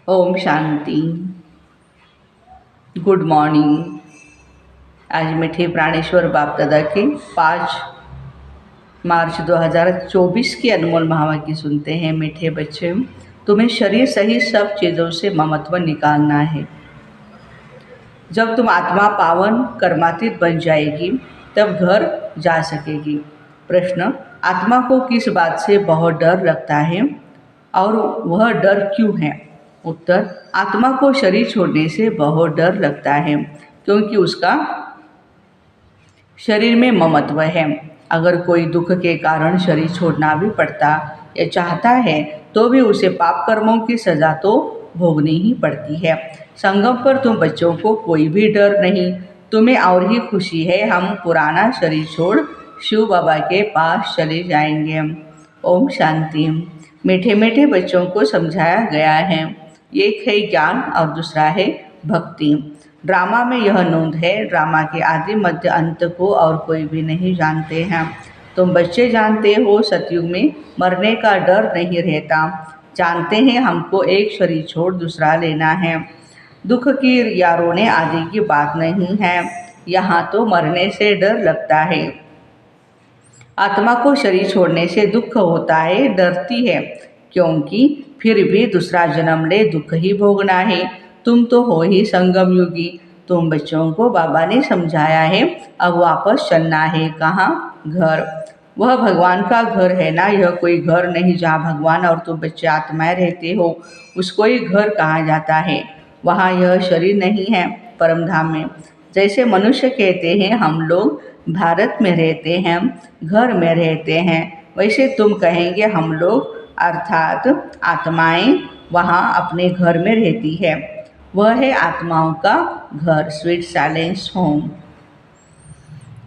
Om Shanti. Good morning. आज मीठे प्राणेश्वर बाप दादा के 5 मार्च 2024 की अनमोल महावाक्य सुनते हैं। मीठे बच्चे, तुम्हें शरीर सहित सब चीज़ों से ममत्व निकालना है। जब तुम आत्मा पावन कर्मातीत बन जाएगी तब घर जा सकेगी। प्रश्न, आत्मा को किस बात से बहुत डर लगता है और वह डर क्यों है? उत्तर, आत्मा को शरीर छोड़ने से बहुत डर लगता है क्योंकि उसका शरीर में ममत्व है। अगर कोई दुख के कारण शरीर छोड़ना भी पड़ता या चाहता है तो भी उसे पाप कर्मों की सज़ा तो भोगनी ही पड़ती है। संगम पर तुम बच्चों को कोई भी डर नहीं, तुम्हें और ही खुशी है। हम पुराना शरीर छोड़ शिव बाबा के पास चले जाएंगे। ओम शांति। मीठे मीठे बच्चों को समझाया गया है, एक है ज्ञान और दूसरा है भक्ति। ड्रामा में यह नोंद है, ड्रामा के आदि मध्य अंत को और कोई भी नहीं जानते हैं। तुम बच्चे जानते हो, सतयुग में मरने का डर नहीं रहता। जानते हैं हमको एक शरीर छोड़ दूसरा लेना है। दुख की या रोने आदि की बात नहीं है, यहाँ तो मरने से डर लगता है। आत्मा को शरीर छोड़ने से दुख होता है, डरती है, क्योंकि फिर भी दूसरा जन्म ले दुख ही भोगना है। तुम तो हो ही संगम युगी। तुम बच्चों को बाबा ने समझाया है, अब वापस चलना है। कहाँ? घर। वह भगवान का घर है ना, यह कोई घर नहीं जहाँ भगवान और तुम बच्चे आत्माएं रहते हो। उसको ही घर कहा जाता है। वहाँ यह शरीर नहीं है, परमधाम में। जैसे मनुष्य कहते हैं हम लोग भारत में रहते हैं, घर में रहते हैं, वैसे तुम कहेंगे हम लोग अर्थात आत्माएं वहाँ अपने घर में रहती है। वह है आत्माओं का घर, स्वीट साइलेंस होम।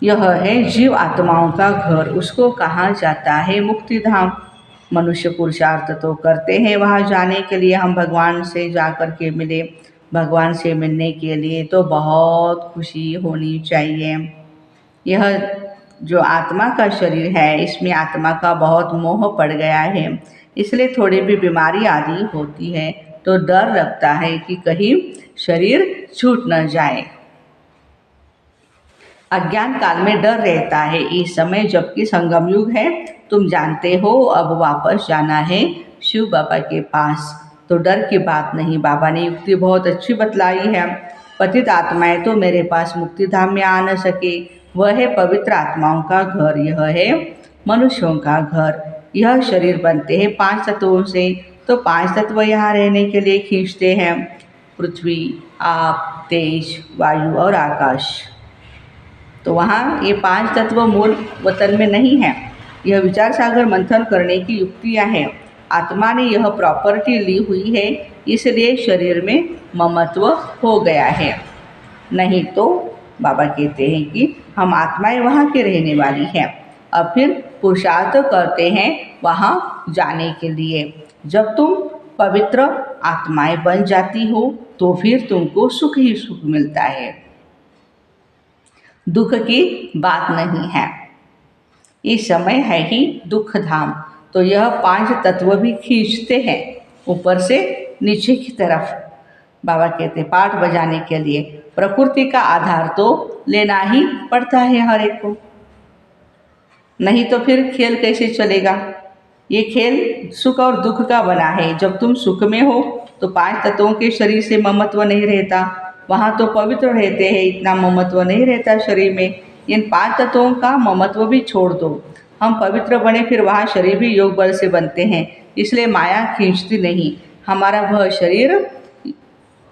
यह है जीव आत्माओं का घर, उसको कहा जाता है मुक्ति धाम। मनुष्य पुरुषार्थ तो करते हैं वहाँ जाने के लिए, हम भगवान से जा कर के मिले। भगवान से मिलने के लिए तो बहुत खुशी होनी चाहिए। यह जो आत्मा का शरीर है, इसमें आत्मा का बहुत मोह पड़ गया है, इसलिए थोड़ी भी बीमारी आदि होती है तो डर लगता है कि कहीं शरीर छूट न जाए। अज्ञान काल में डर रहता है इस समय, जबकि संगम युग है। तुम जानते हो अब वापस जाना है शिव बाबा के पास, तो डर की बात नहीं। बाबा ने युक्ति बहुत अच्छी बतलाई है। पतित आत्माएं तो मेरे पास मुक्ति धाम में आ न सके, वह है पवित्र आत्माओं का घर, यह है मनुष्यों का घर। यह शरीर बनते हैं 5 तत्वों से, तो 5 तत्व यहाँ रहने के लिए खींचते हैं, पृथ्वी, आप, तेज, वायु और आकाश। तो वहाँ ये 5 तत्व मूल वतन में नहीं है। यह विचार सागर मंथन करने की युक्तियाँ हैं। आत्मा ने यह प्रॉपर्टी ली हुई है, इसलिए शरीर में ममत्व हो गया है। नहीं तो बाबा कहते हैं कि हम आत्माएं वहाँ के रहने वाली हैं। अब फिर पुरुषार्थ करते हैं वहाँ जाने के लिए। जब तुम पवित्र आत्माएं बन जाती हो तो फिर तुमको सुख ही सुख मिलता है, दुख की बात नहीं है। इस समय है ही दुख धाम, तो यह 5 तत्व भी खींचते हैं ऊपर से नीचे की तरफ। बाबा कहते पाठ बजाने के लिए प्रकृति का आधार तो लेना ही पड़ता है हर एक को, नहीं तो फिर खेल कैसे चलेगा। ये खेल सुख और दुख का बना है। जब तुम सुख में हो तो 5 तत्वों के शरीर से ममत्व नहीं रहता, वहाँ तो पवित्र रहते हैं, इतना ममत्व नहीं रहता शरीर में। इन 5 तत्वों का ममत्व भी छोड़ दो, हम पवित्र बने, फिर वहाँ शरीर भी योग बल से बनते हैं, इसलिए माया खींचती नहीं। हमारा वह शरीर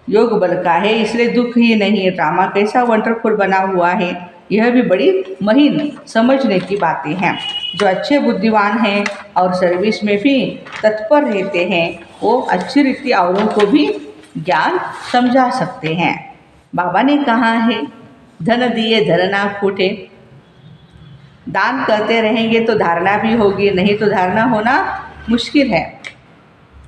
योग बल का है, इसलिए दुख ही नहीं है। ड्रामा कैसा वंडरफुल बना हुआ है, यह भी बड़ी महीन समझने की बातें हैं। जो अच्छे बुद्धिमान हैं और सर्विस में भी तत्पर रहते हैं, वो अच्छी रीति औरों को भी ज्ञान समझा सकते हैं। बाबा ने कहा है, धन दिए धन ना फूटे। दान करते रहेंगे तो धारणा भी होगी, नहीं तो धारणा होना मुश्किल है।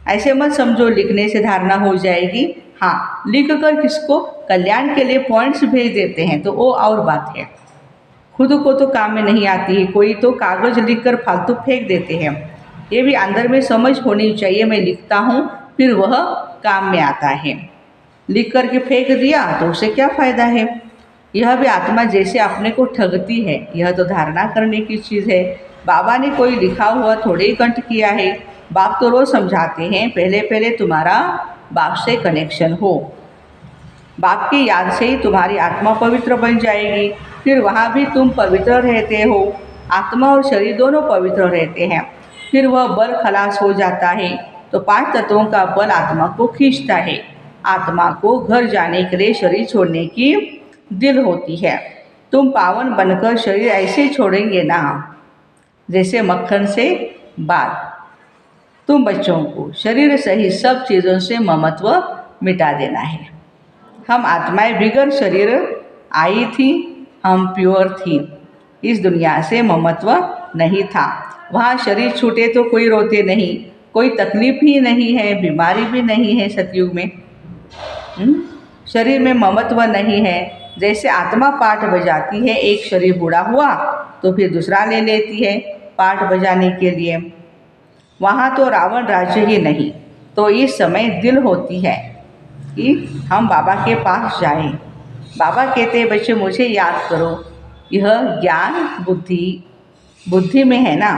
ऐसे मत समझो लिखने से धारणा हो जाएगी। हाँ, लिख कर किसको कल्याण के लिए पॉइंट्स भेज देते हैं तो वो और बात है, खुद को तो काम में नहीं आती है। कोई तो कागज़ लिख कर फालतू फेंक देते हैं। ये भी अंदर में समझ होनी चाहिए, मैं लिखता हूँ फिर वह काम में आता है। लिख करके फेंक दिया तो उसे क्या फ़ायदा है। यह भी आत्मा जैसे अपने को ठगती है, यह तो धारणा करने की चीज़ है। बाबा ने कोई लिखा हुआ थोड़े ही कंठ किया है। बाप तो रोज़ समझाते हैं, पहले पहले तुम्हारा बाप से कनेक्शन हो, बाप की याद से ही तुम्हारी आत्मा पवित्र बन जाएगी। फिर वहाँ भी तुम पवित्र रहते हो, आत्मा और शरीर दोनों पवित्र रहते हैं। फिर वह बल खलास हो जाता है तो 5 तत्वों का बल आत्मा को खींचता है। आत्मा को घर जाने के लिए शरीर छोड़ने की दिल होती है। तुम पावन बनकर शरीर ऐसे छोड़ेंगे ना जैसे मक्खन से बात। तुम बच्चों को शरीर सहित सब चीज़ों से ममत्व मिटा देना है। हम आत्माएं बिगड़ शरीर आई थी, हम प्योर थी, इस दुनिया से ममत्व नहीं था। वहाँ शरीर छूटे तो कोई रोते नहीं, कोई तकलीफ ही नहीं है, बीमारी भी नहीं है सतयुग में। शरीर में ममत्व नहीं है। जैसे आत्मा पाठ बजाती है, एक शरीर बूढ़ा हुआ तो फिर दूसरा ले लेती है पाठ बजाने के लिए। वहाँ तो रावण राज्य ही नहीं, तो इस समय दिल होती है कि हम बाबा के पास जाएं। बाबा कहते हैं बच्चे मुझे याद करो। यह ज्ञान बुद्धि में है ना।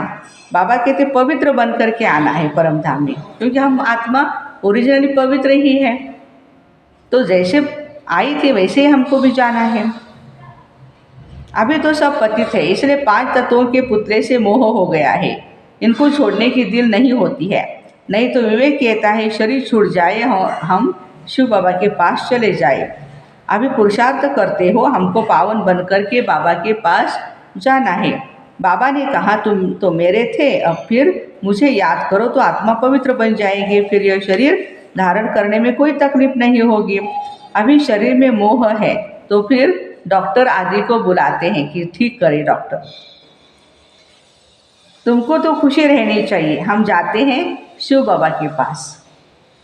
बाबा कहते पवित्र बन करके आना है परम धाम में, क्योंकि हम आत्मा ओरिजिनली पवित्र ही है। तो जैसे आई थी वैसे ही हमको भी जाना है। अभी तो सब पतित है, इसलिए 5 तत्वों के पुतले से मोह हो गया है। इनको छोड़ने की दिल नहीं होती है। नहीं तो विवेक कहता है शरीर छूट जाए हम शिव बाबा के पास चले जाए। अभी पुरुषार्थ करते हो, हमको पावन बन करके बाबा के पास जाना है। बाबा ने कहा तुम तो मेरे थे, अब फिर मुझे याद करो तो आत्मा पवित्र बन जाएगी। फिर यह शरीर धारण करने में कोई तकलीफ नहीं होगी। अभी शरीर में मोह है तो फिर डॉक्टर आदि को बुलाते हैं कि ठीक करे डॉक्टर। तुमको तो खुशी रहनी चाहिए। हम जाते हैं शिव बाबा के पास।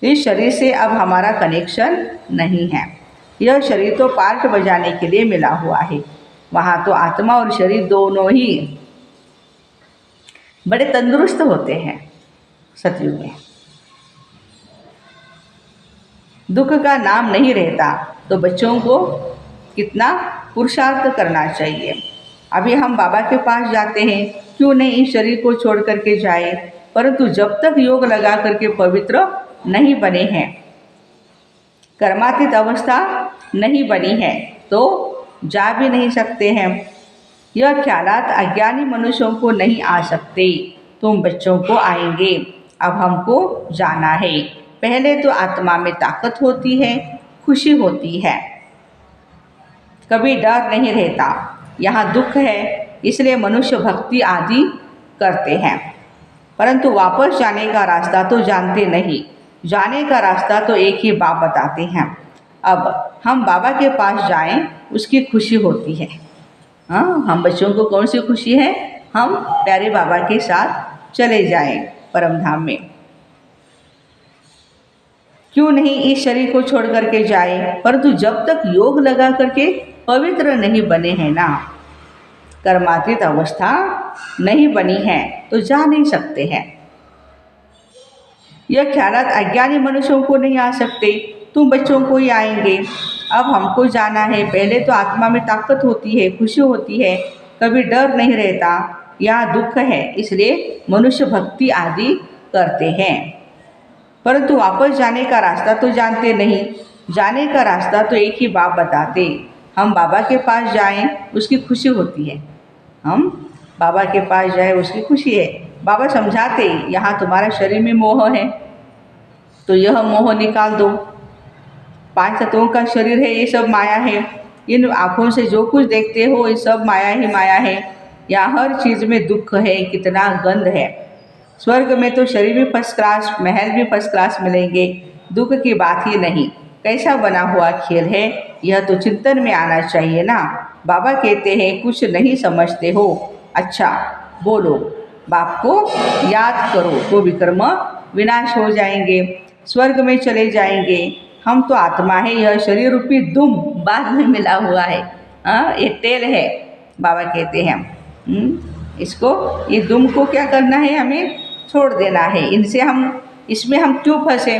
इस शरीर से अब हमारा कनेक्शन नहीं है। यह शरीर तो पार्ट बजाने के लिए मिला हुआ है। वहाँ तो आत्मा और शरीर दोनों ही बड़े तंदुरुस्त होते हैं सतयुग में। दुख का नाम नहीं रहता तो बच्चों को कितना पुरुषार्थ करना चाहिए। अभी हम बाबा के पास जाते हैं, क्यों नहीं इस शरीर को छोड़ करके जाए। परंतु जब तक योग लगा करके पवित्र नहीं बने हैं, कर्मातीत अवस्था नहीं बनी है, तो जा भी नहीं सकते हैं। यह ख्यालात अज्ञानी मनुष्यों को नहीं आ सकते, तुम बच्चों को आएंगे। अब हमको जाना है। पहले तो आत्मा में ताकत होती है, खुशी होती है, कभी डर नहीं रहता। यहाँ दुख है इसलिए मनुष्य भक्ति आदि करते हैं, परंतु वापस जाने का रास्ता तो जानते नहीं। जाने का रास्ता तो एक ही बाप बताते हैं। अब हम बाबा के पास जाएं, उसकी खुशी होती है। हाँ, हम बच्चों को कौन सी खुशी है, हम प्यारे बाबा के साथ चले जाएं परम धाम में। क्यों नहीं इस शरीर को छोड़ करके जाए, परंतु जब तक योग लगा करके पवित्र नहीं बने हैं ना, कर्मातीत अवस्था नहीं बनी है, तो जा नहीं सकते हैं। यह ख्यालात अज्ञानी मनुष्यों को नहीं आ सकते, तुम बच्चों को ही आएंगे। अब हमको जाना है। पहले तो आत्मा में ताकत होती है, खुशी होती है, कभी डर नहीं रहता। यहाँ दुख है इसलिए मनुष्य भक्ति आदि करते हैं, परंतु वापस जाने का रास्ता तो जानते नहीं। जाने का रास्ता तो एक ही बाप बताते। हम बाबा के पास जाएं, उसकी खुशी होती है। हम बाबा के पास जाएं, उसकी खुशी है। बाबा समझाते यहाँ तुम्हारा शरीर में मोह है तो यह मोह निकाल दो। 5 तत्वों का शरीर है, ये सब माया है। इन आँखों से जो कुछ देखते हो ये सब माया ही माया है। यहाँ हर चीज़ में दुख है, कितना गंध है। स्वर्ग में तो शरीर भी फर्स्ट क्लास, महल भी फर्स्ट क्लास मिलेंगे, दुख की बात ही नहीं। कैसा बना हुआ खेल है, यह तो चिंतन में आना चाहिए ना। बाबा कहते हैं कुछ नहीं समझते हो, अच्छा बोलो, बाप को याद करो तो विकर्म विनाश हो जाएंगे, स्वर्ग में चले जाएंगे। हम तो आत्मा है, यह शरीर रूपी दुम बाद में मिला हुआ है। ये तेल है, बाबा कहते हैं। इसको, ये दुम को क्या करना है, हमें छोड़ देना है। इसमें हम क्यों फंसे।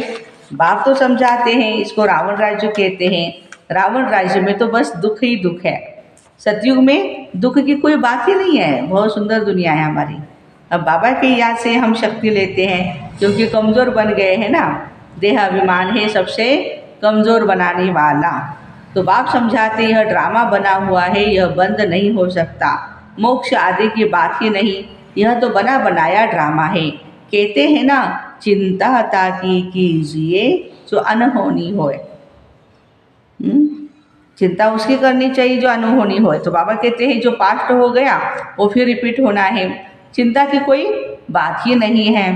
बाप तो समझाते हैं, इसको रावण राज्य कहते हैं। रावण राज्य में तो बस दुख ही दुख है। सतयुग में दुख की कोई बात ही नहीं है, बहुत सुंदर दुनिया है हमारी। अब बाबा की याद से हम शक्ति लेते हैं, क्योंकि कमज़ोर बन गए हैं ना। देह अभिमान है सबसे कमज़ोर बनाने वाला। तो बाप समझाते यह ड्रामा बना हुआ है, यह बंद नहीं हो सकता। मोक्ष आदि की बात ही नहीं, यह तो बना बनाया ड्रामा है। कहते हैं ना, चिंता ताकि कीजिए जो अनहोनी होए। चिंता उसकी करनी चाहिए जो अनहोनी होए। तो बाबा कहते हैं जो पास्ट हो गया वो फिर रिपीट होना है, चिंता की कोई बात ही नहीं है।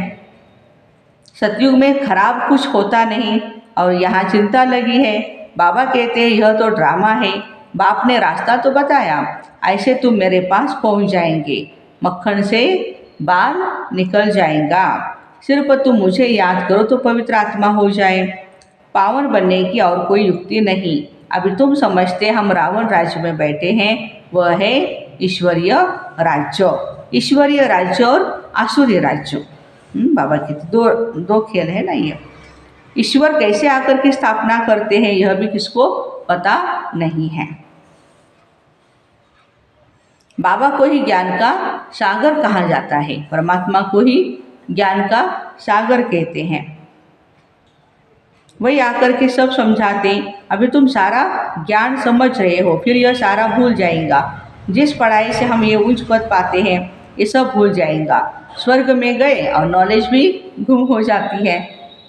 सतयुग में खराब कुछ होता नहीं और यहाँ चिंता लगी है। बाबा कहते हैं यह तो ड्रामा है। बाप ने रास्ता तो बताया, ऐसे तुम मेरे पास पहुँच जाएंगे, मक्खन से बाल निकल जाएगा। सिर्फ तुम मुझे याद करो तो पवित्र आत्मा हो जाए। पावन बनने की और कोई युक्ति नहीं। अभी तुम समझते हम रावण राज्य में बैठे हैं, वह है ईश्वरीय राज्य। ईश्वरीय राज्य और आसुरी राज्य, बाबा के दो खेल है ना। ये ईश्वर कैसे आकर के स्थापना करते हैं यह भी किसको पता नहीं है। बाबा को ही ज्ञान का सागर कहा जाता है, परमात्मा को ही ज्ञान का सागर कहते हैं। वही आकर के सब समझाते, अभी तुम सारा ज्ञान समझ रहे हो, फिर यह सारा भूल जाएगा। जिस पढ़ाई से हम ये उच्च पद पाते हैं ये सब भूल जाएगा। स्वर्ग में गए और नॉलेज भी गुम हो जाती है।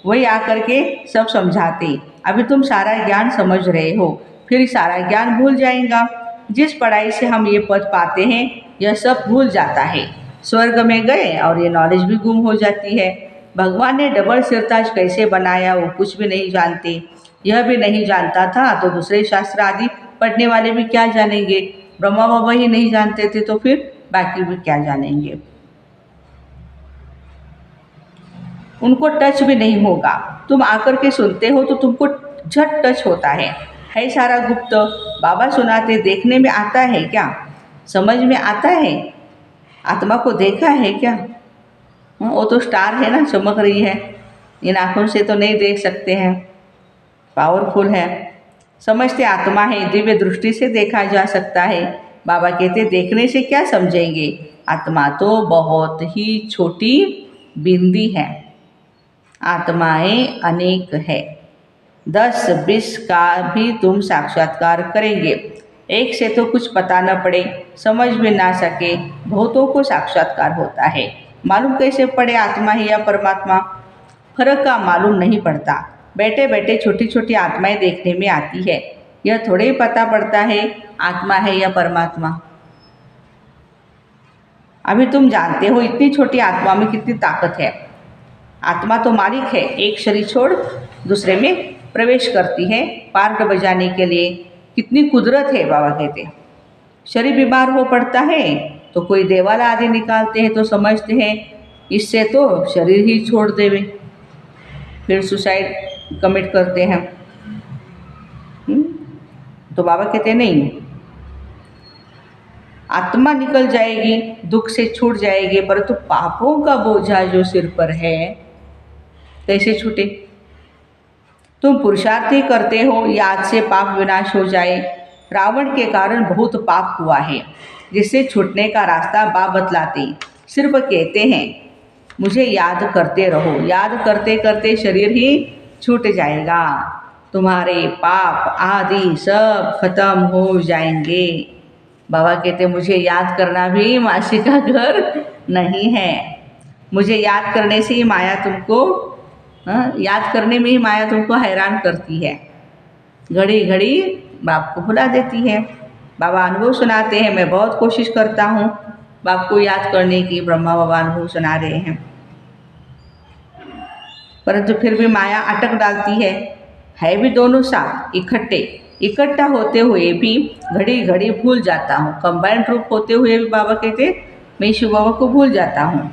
वही आकर के सब समझाते, अभी तुम सारा ज्ञान समझ रहे हो, फिर सारा ज्ञान भूल जाएगा। जिस पढ़ाई से हम ये पद पाते हैं यह सब भूल जाता है। स्वर्ग में गए और ये नॉलेज भी गुम हो जाती है। भगवान ने डबल सिरताज कैसे बनाया वो कुछ भी नहीं जानते। यह भी नहीं जानता था तो दूसरे शास्त्र आदि पढ़ने वाले भी क्या जानेंगे। ब्रह्मा बाबा ही नहीं जानते थे तो फिर बाकी भी क्या जानेंगे। उनको टच भी नहीं होगा। तुम आकर के सुनते हो तो तुमको झट टच होता है सारा गुप्त। बाबा सुनाते, देखने में आता है क्या, समझ में आता है, आत्मा को देखा है क्या। वो तो स्टार है ना, चमक रही है, इन आँखों से तो नहीं देख सकते हैं, पावरफुल है। समझते आत्मा है, दिव्य दृष्टि से देखा जा सकता है। बाबा कहते देखने से क्या समझेंगे, आत्मा तो बहुत ही छोटी बिंदी है। आत्माएं अनेक है, 10-20 का भी तुम साक्षात्कार करेंगे। एक से तो कुछ पता न पड़े, समझ भी ना सके, बहुतों को साक्षात्कार होता है। मालूम कैसे पड़े आत्मा है या परमात्मा, फर्क का मालूम नहीं पड़ता। बैठे बैठे छोटी छोटी आत्माएं देखने में आती है, यह थोड़े ही पता पड़ता है आत्मा है या परमात्मा। अभी तुम जानते हो इतनी छोटी आत्मा में कितनी ताकत है। आत्मा तो मालिक है, एक शरीर छोड़ दूसरे में प्रवेश करती है पार्ट बजाने के लिए। कितनी कुदरत है, बाबा कहते हैं। शरीर बीमार हो पड़ता है तो कोई देवाला आदि निकालते हैं तो समझते हैं इससे तो शरीर ही छोड़ देवे, फिर सुसाइड कमिट करते हैं। तो बाबा कहते हैं नहीं, आत्मा निकल जाएगी, दुख से छूट जाएगी, परंतु पापों का बोझा जो सिर पर है कैसे छूटे। तुम पुरुषार्थ ही करते हो, याद से पाप विनाश हो जाए। रावण के कारण बहुत पाप हुआ है, जिससे छूटने का रास्ता बाप बतलाते, सिर्फ कहते हैं मुझे याद करते रहो। याद करते करते शरीर ही छूट जाएगा, तुम्हारे पाप आदि सब खत्म हो जाएंगे। बाबा कहते मुझे याद करना भी मासी का घर नहीं है। मुझे याद करने से ही माया तुमको याद करने में ही माया तुमको हैरान करती है, घड़ी घड़ी बाप को भुला देती है। बाबा अनुभव सुनाते हैं, मैं बहुत कोशिश करता हूँ बाप को याद करने की। ब्रह्मा बाबा अनुभव सुना रहे हैं, परंतु फिर भी माया अटक डालती है भी दोनों साथ इकट्ठा होते हुए भी घड़ी घड़ी भूल जाता हूँ। कंबाइंड रूप होते हुए भी बाबा कहते मैं शिव बाबा को भूल जाता हूँ।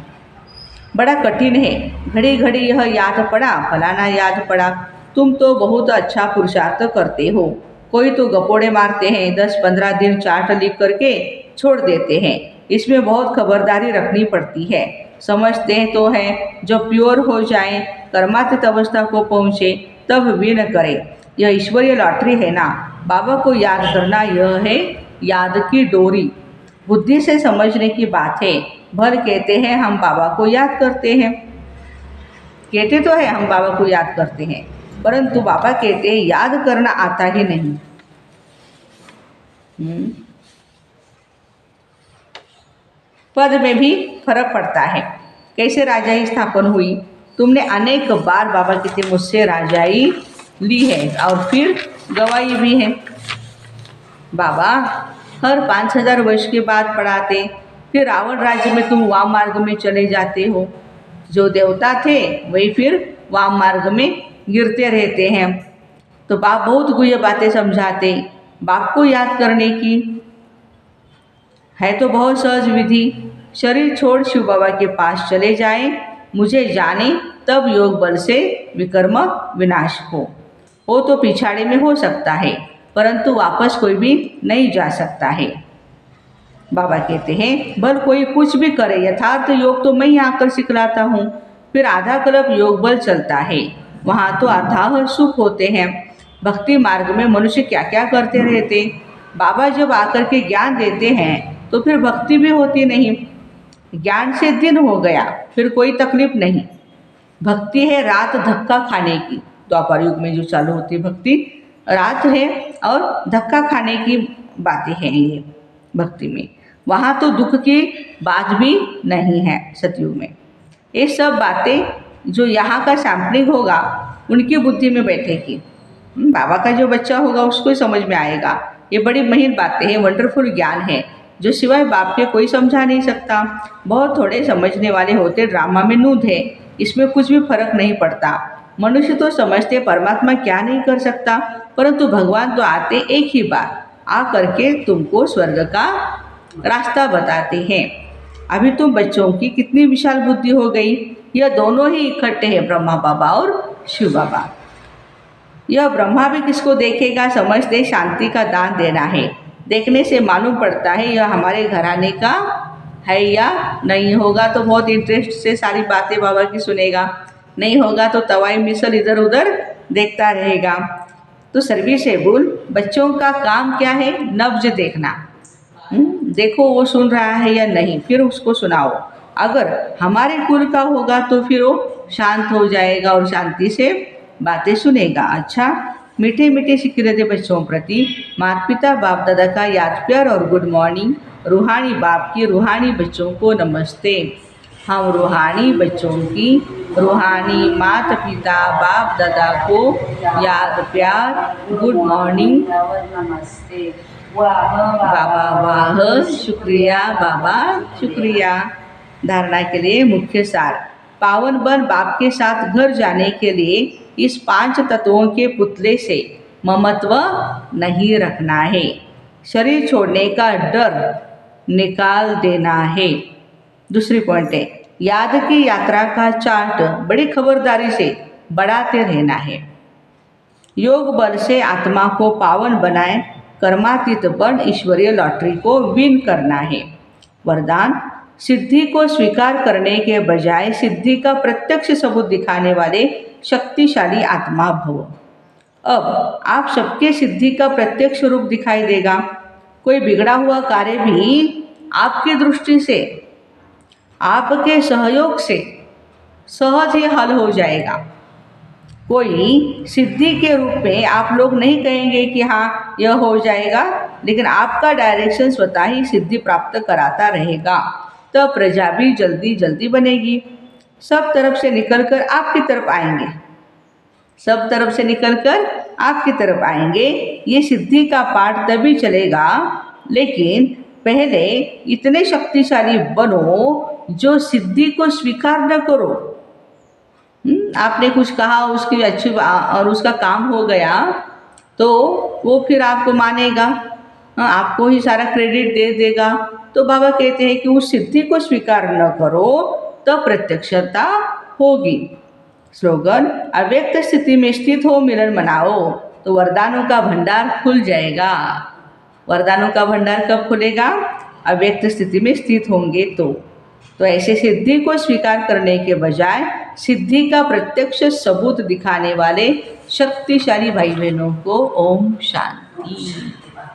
बड़ा कठिन है, घड़ी घड़ी यह याद पड़ा, फलाना याद पड़ा। तुम तो बहुत अच्छा पुरुषार्थ करते हो। कोई तो गपोड़े मारते हैं, 10-15 दिन चार्ट लिख करके छोड़ देते हैं। इसमें बहुत खबरदारी रखनी पड़ती है। समझते तो हैं, जब प्योर हो जाए, कर्मातीत अवस्था को पहुँचे, तब विन करें। यह ईश्वरीय लॉटरी है ना। बाबा को याद करना यह है याद की डोरी। बुद्धि से समझने की बात है। भर कहते हैं हम बाबा को याद करते हैं, कहते तो है हम बाबा को याद करते हैं, परंतु बाबा कहते हैं याद करना आता ही नहीं। पद में भी फर्क पड़ता है। कैसे राजाई स्थापन हुई? तुमने अनेक बार बाबा कहते मुझसे राजाई ली है और फिर गवाई भी है। बाबा हर 5000 वर्ष के बाद पढ़ाते, फिर रावण राज्य में तुम वाम मार्ग में चले जाते हो। जो देवता थे वही फिर वाम मार्ग में गिरते रहते हैं। तो बाप बहुत गुह्य बातें समझाते। बाप को याद करने की है तो बहुत सहज विधि। शरीर छोड़ शिव बाबा के पास चले जाएं, मुझे जाने, तब योग बल से विकर्म विनाश हो। वो तो पिछाड़े में हो सकता है, परंतु वापस कोई भी नहीं जा सकता है। बाबा कहते हैं भल कोई कुछ भी करे, यथार्थ योग तो मैं ही आकर सिखलाता हूँ। फिर आधा कल्प योग बल चलता है, वहाँ तो अथाह सुख होते हैं। भक्ति मार्ग में मनुष्य क्या क्या करते रहते। बाबा जब आकर के ज्ञान देते हैं तो फिर भक्ति भी होती नहीं। ज्ञान से दिन हो गया, फिर कोई तकलीफ नहीं। भक्ति है रात धक्का खाने की। द्वापर युग में जो चालू होती भक्ति रात है और धक्का खाने की बातें हैं ये भक्ति में। वहाँ तो दुख की बात भी नहीं है सतयुग में। ये सब बातें जो यहाँ का सैम्पलिंग होगा उनकी बुद्धि में बैठेगी। बाबा का जो बच्चा होगा उसको समझ में आएगा। ये बड़ी महीन बातें हैं, वंडरफुल ज्ञान है जो सिवाय बाप के कोई समझा नहीं सकता। बहुत थोड़े समझने वाले होते ड्रामा में नूंद है, इसमें कुछ भी फर्क नहीं पड़ता। मनुष्य तो समझते परमात्मा क्या नहीं कर सकता, परंतु भगवान तो आते एक ही बार आ करके तुमको स्वर्ग का रास्ता बताते हैं। अभी तुम बच्चों की कितनी विशाल बुद्धि हो गई। यह दोनों ही इकट्ठे हैं, ब्रह्मा बाबा और शिव बाबा। यह ब्रह्मा भी किसको देखेगा? समझते शांति का दान देना है। देखने से मालूम पड़ता है यह हमारे घराने का है या नहीं। होगा तो बहुत इंटरेस्ट से सारी बातें बाबा की सुनेगा, नहीं होगा तो तवाई मिसल इधर उधर देखता रहेगा। तो सर्विस है बोल। बच्चों का काम क्या है? नब्ज देखना। देखो वो सुन रहा है या नहीं, फिर उसको सुनाओ। अगर हमारे कुल का होगा तो फिर वो शांत हो जाएगा और शांति से बातें सुनेगा। अच्छा, मीठे मीठे सिक्के बच्चों प्रति माता पिता बाप दादा का याद प्यार और गुड मॉर्निंग। रूहानी बाप की रूहानी बच्चों को नमस्ते। हम रूहानी बच्चों की रूहानी माता पिता बाप दादा को याद प्यार गुड मॉर्निंग नमस्ते। बाबा वाह, शुक्रिया बाबा शुक्रिया। धारणा के लिए मुख्य सार। पावन बन बाप के साथ घर जाने के लिए इस 5 तत्वों के पुतले से ममत्व नहीं रखना है। शरीर छोड़ने का डर निकाल देना है। दूसरी पॉइंट है याद की यात्रा का चार्ट बड़ी खबरदारी से बढ़ाते रहना है। योग बल से आत्मा को पावन बनाए, कर्मातीत बन ईश्वरीय लॉटरी को विन करना है। वरदान, सिद्धि को स्वीकार करने के बजाय सिद्धि का प्रत्यक्ष सबूत दिखाने वाले शक्तिशाली आत्मा भव। अब आप सबके सिद्धि का प्रत्यक्ष रूप दिखाई देगा। कोई बिगड़ा हुआ कार्य भी आपकी दृष्टि से, आपके सहयोग से सहज ही हल हो जाएगा। कोई सिद्धि के रूप में आप लोग नहीं कहेंगे कि हाँ यह हो जाएगा, लेकिन आपका डायरेक्शन स्वतः ही सिद्धि प्राप्त कराता रहेगा। तब प्रजा भी जल्दी जल्दी बनेगी। सब तरफ से निकलकर आपकी तरफ आएंगे, सब तरफ से निकलकर आपकी तरफ आएंगे। ये सिद्धि का पाठ तभी चलेगा, लेकिन पहले इतने शक्तिशाली बनो जो सिद्धि को स्वीकार न करो। आपने कुछ कहा उसकी अच्छी और उसका काम हो गया तो वो फिर आपको मानेगा, आपको ही सारा क्रेडिट दे देगा। तो बाबा कहते हैं कि उस सिद्धि को स्वीकार न करो तो प्रत्यक्षता होगी। स्लोगन, अव्यक्त स्थिति में स्थित हो मिलन मनाओ तो वरदानों का भंडार खुल जाएगा। वरदानों का भंडार कब खुलेगा? अव्यक्त स्थिति में स्थित होंगे तो। तो ऐसे सिद्धि को स्वीकार करने के बजाय सिद्धि का प्रत्यक्ष सबूत दिखाने वाले शक्तिशाली भाई बहनों को ओम शांति।